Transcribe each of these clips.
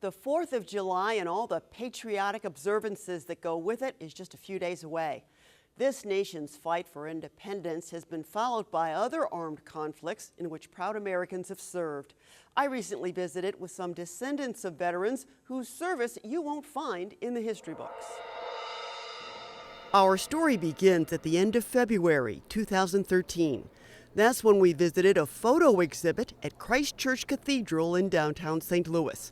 The 4th of July and all the patriotic observances that go with it is just a few days away. This nation's fight for independence has been followed by other armed conflicts in which proud Americans have served. I recently visited with some descendants of veterans whose service you won't find in the history books. Our story begins at the end of February 2013. That's when we visited a photo exhibit at Christ Church Cathedral in downtown St. Louis.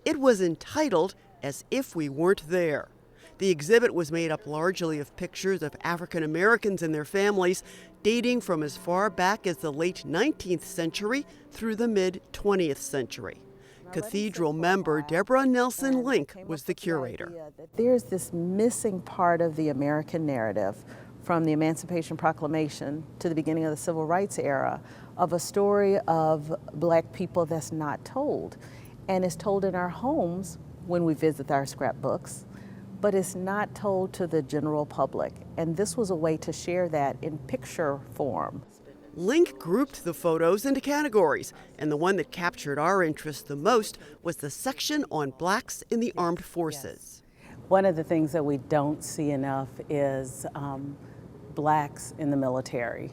It was entitled As If We Weren't There. The exhibit was made up largely of pictures of African Americans and their families, dating from as far back as the late 19th century through the mid-20th century. Cathedral member Deborah Nelson Link was the curator. There's this missing part of the American narrative from the Emancipation Proclamation to the beginning of the Civil Rights era of a story of black people that's not told. And it's told in our homes when we visit our scrapbooks, but it's not told to the general public. And this was a way to share that in picture form. Link grouped the photos into categories, and the one that captured our interest the most was the section on blacks in the armed forces. One of the things that we don't see enough is blacks in the military.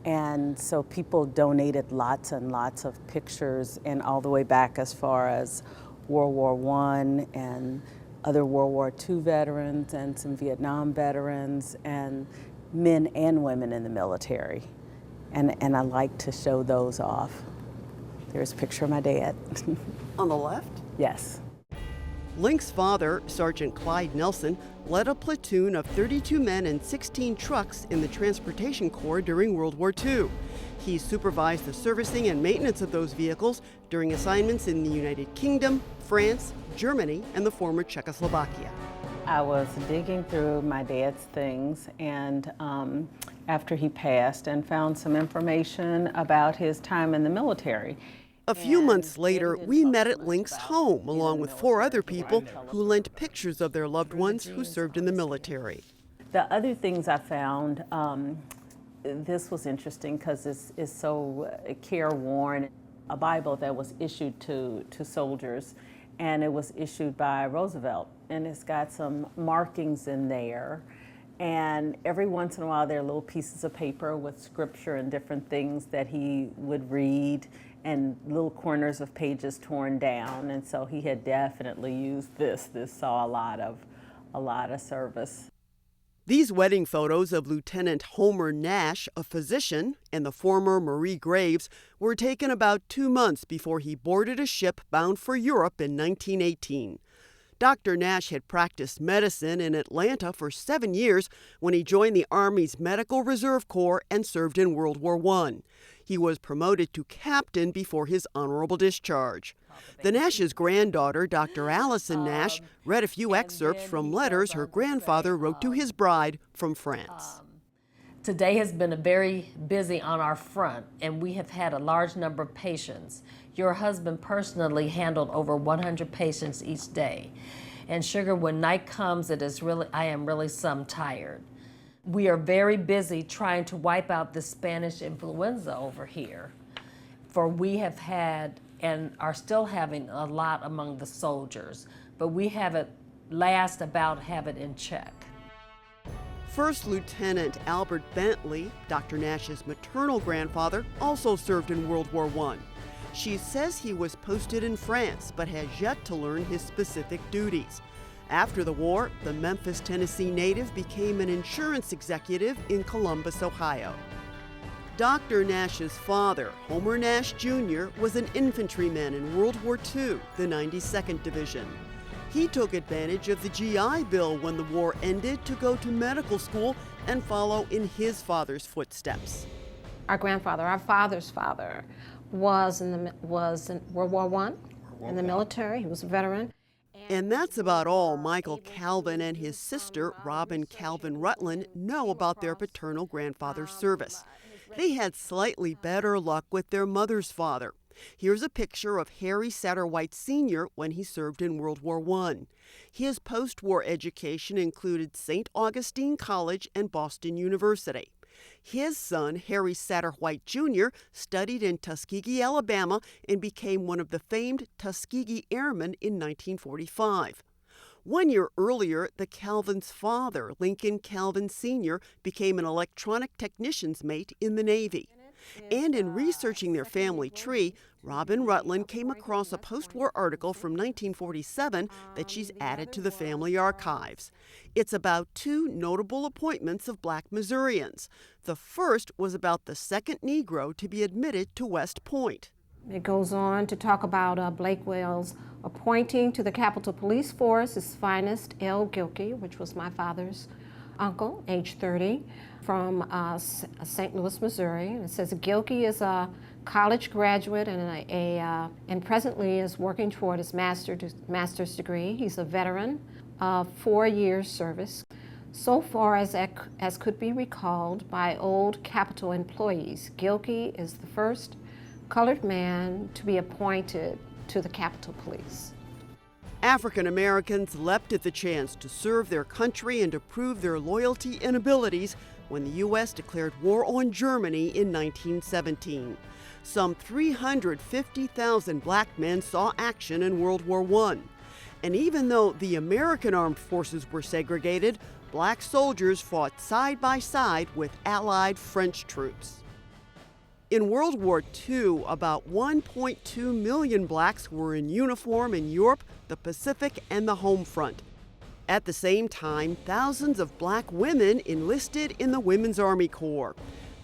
And so people donated lots and lots of pictures, and all the way back as far as World War I and other World War II veterans and some Vietnam veterans and men and women in the military. And I like to show those off. There's a picture of my dad. On the left? Yes. Link's father, Sergeant Clyde Nelson, led a platoon of 32 men and 16 trucks in the Transportation Corps during World War II. He supervised the servicing and maintenance of those vehicles during assignments in the United Kingdom, France, Germany, and the former Czechoslovakia. I was digging through my dad's things and after he passed and found some information about his time in the military. A few months later, we met at Link's home along with 4 other people who lent pictures of their loved ones who served in the military. The other things I found, this was interesting because it's so careworn. A Bible that was issued to soldiers, and it was issued by Roosevelt, and it's got some markings in there. And every once in a while there are little pieces of paper with scripture and different things that he would read, and little corners of pages torn down. And so he had definitely used this. This saw a lot of service. These wedding photos of Lieutenant Homer Nash, a physician, and the former Marie Graves were taken about 2 months before he boarded a ship bound for Europe in 1918. Dr. Nash had practiced medicine in Atlanta for 7 years when he joined the Army's Medical Reserve Corps and served in World War I. He was promoted to captain before his honorable discharge. The Nash's granddaughter, Dr. Allison Nash, read a few excerpts from letters her grandfather wrote to his bride from France. Today has been very busy on our front, and we have had a large number of patients. Your husband personally handled over 100 patients each day. And sugar, when night comes, I am really some tired. We are very busy trying to wipe out the Spanish influenza over here. For we have had and are still having a lot among the soldiers, but we have it have it in check. First Lieutenant Albert Bentley, Dr. Nash's maternal grandfather, also served in World War I. She says he was posted in France, but has yet to learn his specific duties. After the war, the Memphis, Tennessee native became an insurance executive in Columbus, Ohio. Dr. Nash's father, Homer Nash Jr., was an infantryman in World War II, the 92nd Division. He took advantage of the GI Bill when the war ended to go to medical school and follow in his father's footsteps. Our grandfather, our father's father, was in World War I, in the military. He was a veteran. And that's about all Michael Calvin and his sister, Robin Calvin Rutland, know about their paternal grandfather's service. They had slightly better luck with their mother's father. Here's a picture of Harry Satterwhite Sr. when he served in World War I. His post-war education included St. Augustine College and Boston University. His son, Harry Satterwhite Jr., studied in Tuskegee, Alabama, and became one of the famed Tuskegee Airmen in 1945. 1 year earlier, the Calvins' father, Lincoln Calvin Sr., became an electronic technician's mate in the Navy. And in researching their family tree, Robin Rutland came across a post-war article from 1947 that she's added to the family archives. It's about 2 notable appointments of Black Missourians. The first was about the second Negro to be admitted to West Point. It goes on to talk about Blake Wells appointing to the Capitol Police Force his finest, L. Gilkey, which was my father's uncle, age 30, from St. Louis, Missouri. And it says Gilkey is a college graduate and presently is working toward his master's degree. He's a veteran of 4 years service. So far as could be recalled by old Capitol employees, Gilkey is the first colored man to be appointed to the Capitol Police. African Americans leapt at the chance to serve their country and to prove their loyalty and abilities when the U.S. declared war on Germany in 1917. Some 350,000 black men saw action in World War I. And even though the American armed forces were segregated, black soldiers fought side by side with Allied French troops. In World War II, about 1.2 million blacks were in uniform in Europe, the Pacific, and the home front. At the same time, thousands of black women enlisted in the Women's Army Corps.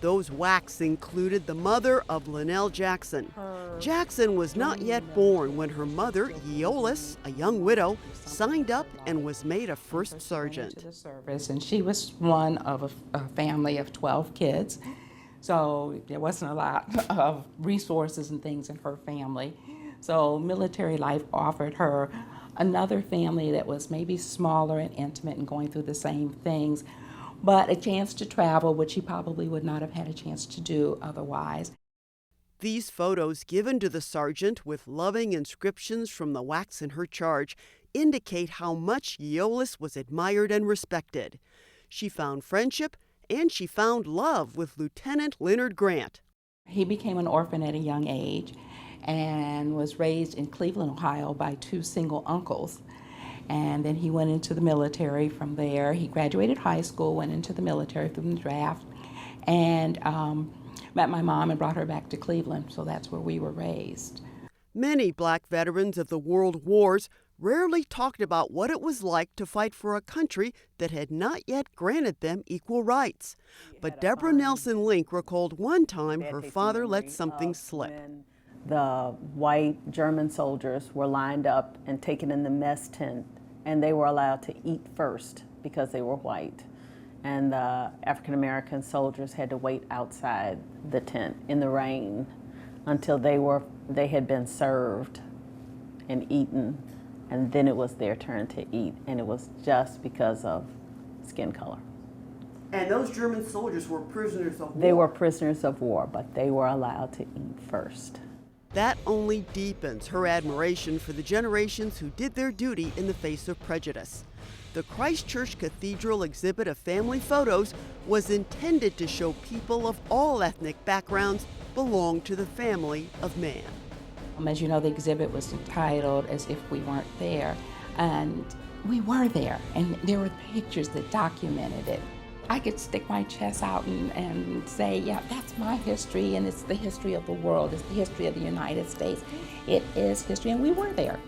Those WACs included the mother of Linnell Jackson. Jackson was not yet born when her mother, Eolus, a young widow, signed up and was made a first sergeant. To the service, and she was one of a family of 12 kids. So there wasn't a lot of resources and things in her family. So military life offered her another family that was maybe smaller and intimate and going through the same things, but a chance to travel, which she probably would not have had a chance to do otherwise. These photos given to the sergeant with loving inscriptions from the WACs in her charge indicate how much Eolus was admired and respected. She found friendship and she found love with Lieutenant Leonard Grant. He became an orphan at a young age and was raised in Cleveland, Ohio by 2 single uncles. And then he went into the military from there. He graduated high school, went into the military through the draft, and met my mom and brought her back to Cleveland, so that's where we were raised. Many black veterans of the world wars rarely talked about what it was like to fight for a country that had not yet granted them equal rights. But Deborah Nelson Link recalled one time her father let something slip. The white German soldiers were lined up and taken in the mess tent, and they were allowed to eat first because they were white. And the African American soldiers had to wait outside the tent in the rain until they had been served and eaten. And then it was their turn to eat, and it was just because of skin color. And those German soldiers were prisoners of war? They were prisoners of war, but they were allowed to eat first. That only deepens her admiration for the generations who did their duty in the face of prejudice. The Christ Church Cathedral exhibit of family photos was intended to show people of all ethnic backgrounds belong to the family of man. As you know, the exhibit was entitled As If We Weren't There, and we were there, and there were pictures that documented it. I could stick my chest out and say, yeah, that's my history, and it's the history of the world, it's the history of the United States. It is history, and we were there.